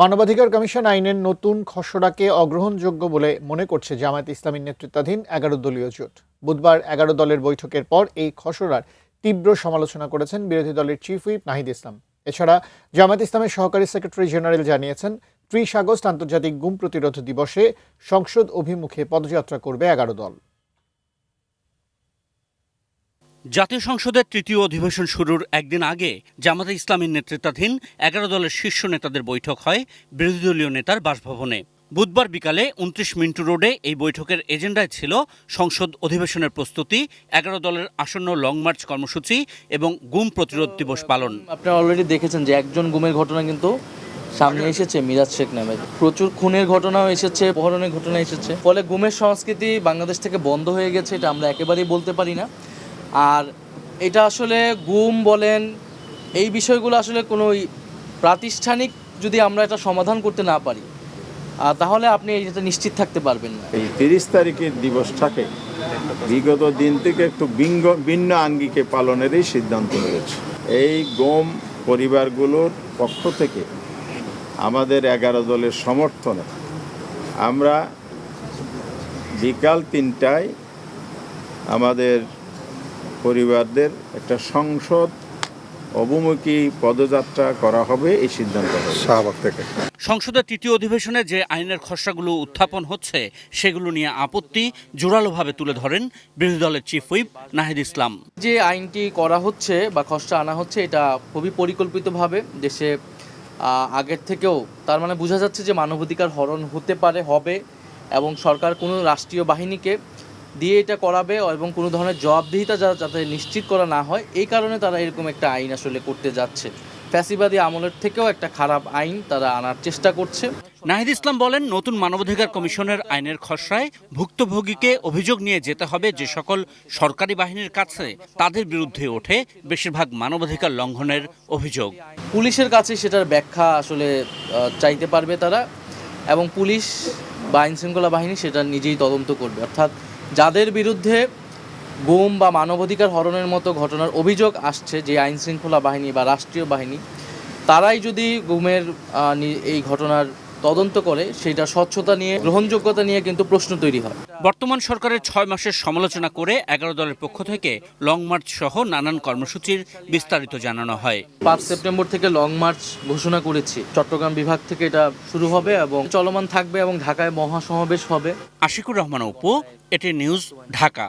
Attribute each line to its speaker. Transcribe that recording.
Speaker 1: মানবাধিকার কমিশন আইনের নতুন খসড়াকে অগ্রহণযোগ্য বলে মনে করছে জামায়াত ইসলামীর নেতৃত্বাধীন ১১ দলীয় জোট। বুধবার ১১ দলের বৈঠকের পর এই খসড়ার তীব্র সমালোচনা করেছেন বিরোধী দলের চিফ হুইপ নাহিদ ইসলাম। এছাড়া জামায়াত ইসলামের সহকারী সেক্রেটারি জেনারেল জানিয়েছেন, ৩০ আগস্ট আন্তর্জাতিক গুম প্রতিরোধ দিবসে সংসদ অভিমুখে পদযাত্রা করবে ১১ দল।
Speaker 2: জাতীয় সংসদের তৃতীয় অধিবেশন শুরুর একদিন আগে জামায়াতে ইসলামীর নেতৃত্বাধীন ১১ দলের শীর্ষ নেতাদের বৈঠক হয় বিরোধী দলীয় নেতার বাসভবনে। বুধবার বিকালে ২৯ মিন্টু রোডে এই বৈঠকের এজেন্ডায় ছিল সংসদ অধিবেশনের প্রস্তুতি, ১১ দলের আসন্ন লং মার্চ কর্মসূচি এবং গুম প্রতিরোধ দিবস পালন।
Speaker 3: আপনারা অলরেডি দেখেছেন যে একজন গুমের ঘটনা কিন্তু সামনে এসেছে, মিরাজ শেখ নামে। প্রচুর খুনের ঘটনাও এসেছে, অপহরণের ঘটনা এসেছে। ফলে গুমের সংস্কৃতি বাংলাদেশ থেকে বন্ধ হয়ে গেছে, এটা আমরা একেবারেই বলতে পারি না। আর এটা আসলে গুম বলেন, এই বিষয়গুলো আসলে কোনো প্রাতিষ্ঠানিক যদি আমরা এটা সমাধান করতে না পারি, তাহলে আপনি এটা নিশ্চিত থাকতে পারবেন না।
Speaker 4: এই ৩০ তারিখের দিবসটাকে বিগত দিন থেকে একটু ভিন্ন আঙ্গিকে পালনেরই সিদ্ধান্ত হয়েছে। এই গুম পরিবারগুলোর পক্ষ থেকে আমাদের ১১ দলের সমর্থনে আমরা বিকাল ৩টায় আমাদের পরিবারদের একটা সংসদ অভিমুখী পদযাত্রা করা হবে, এই সিদ্ধান্ত শাহবাগ থেকে।
Speaker 2: সংসদের তৃতীয় অধিবেশনে যে আইনের খসড়াগুলো উত্থাপন হচ্ছে সেগুলো নিয়ে আপত্তি জোরালোভাবে তুলে ধরেন বিরোধী দলের চিফ হুইপ নাহিদ ইসলাম।
Speaker 3: যে আইনটি করা হচ্ছে বা খসড়া আনা হচ্ছে, এটা খুবই পরিকল্পিতভাবে দেশে আগের থেকেও, তার মানে বোঝা যাচ্ছে যে মানবাধিকার হরণ হতে পারে, হবে, এবং সরকার কোনো রাষ্ট্রীয় বাহিনীকে দিয়ে এটা করাবে এবং কোনো ধরনের জবাবদিহিতা যাতে নিশ্চিত করা না হয়, এই কারণে তারা এরকম একটা আইন আসলে করতে যাচ্ছে। ফ্যাসিবাদী আমলের থেকেও একটা খারাপ আইন তারা আনার চেষ্টা করছে।
Speaker 2: নাহিদ ইসলাম বলেন, নতুন মানবাধিকার কমিশনের আইনের খসড়ায় ভুক্তভোগীকে অভিযোগ নিয়ে যেতে হবে যে সকল সরকারি বাহিনীর কাছে তাদের বিরুদ্ধে ওঠে বেশিরভাগ মানবাধিকার লঙ্ঘনের অভিযোগ।
Speaker 3: পুলিশের কাছে সেটার ব্যাখ্যা আসলে চাইতে পারবে তারা, এবং পুলিশ বা আইনশৃঙ্খলা বাহিনী সেটা নিজেই তদন্ত করবে। অর্থাৎ যাদের বিরুদ্ধে গুম বা মানবাধিকার হরণের মতো ঘটনার অভিযোগ আসছে, যে আইনশৃঙ্খলা বাহিনী বা রাষ্ট্রীয় বাহিনী, তারাই যদি গুমের এই ঘটনার তদন্ত করে, সেটা স্বচ্ছতা নিয়ে, গ্রহণযোগ্যতা নিয়ে কিন্তু প্রশ্ন তৈরি হয়।
Speaker 2: বর্তমান সরকারের ৬ মাসের সমালোচনা করে ১১ দলের পক্ষ থেকে লং মার্চ সহ নানান কর্মসূচির বিস্তারিত জানানো হয়।
Speaker 3: ৫ সেপ্টেম্বর থেকে লং মার্চ ঘোষণা করেছি। চট্টগ্রাম বিভাগ থেকে এটা শুরু হবে এবং চলমান থাকবে, এবং ঢাকায় মহাসমাবেশ হবে।
Speaker 2: আশিকুর রহমান অপু, এটি নিউজ, ঢাকা।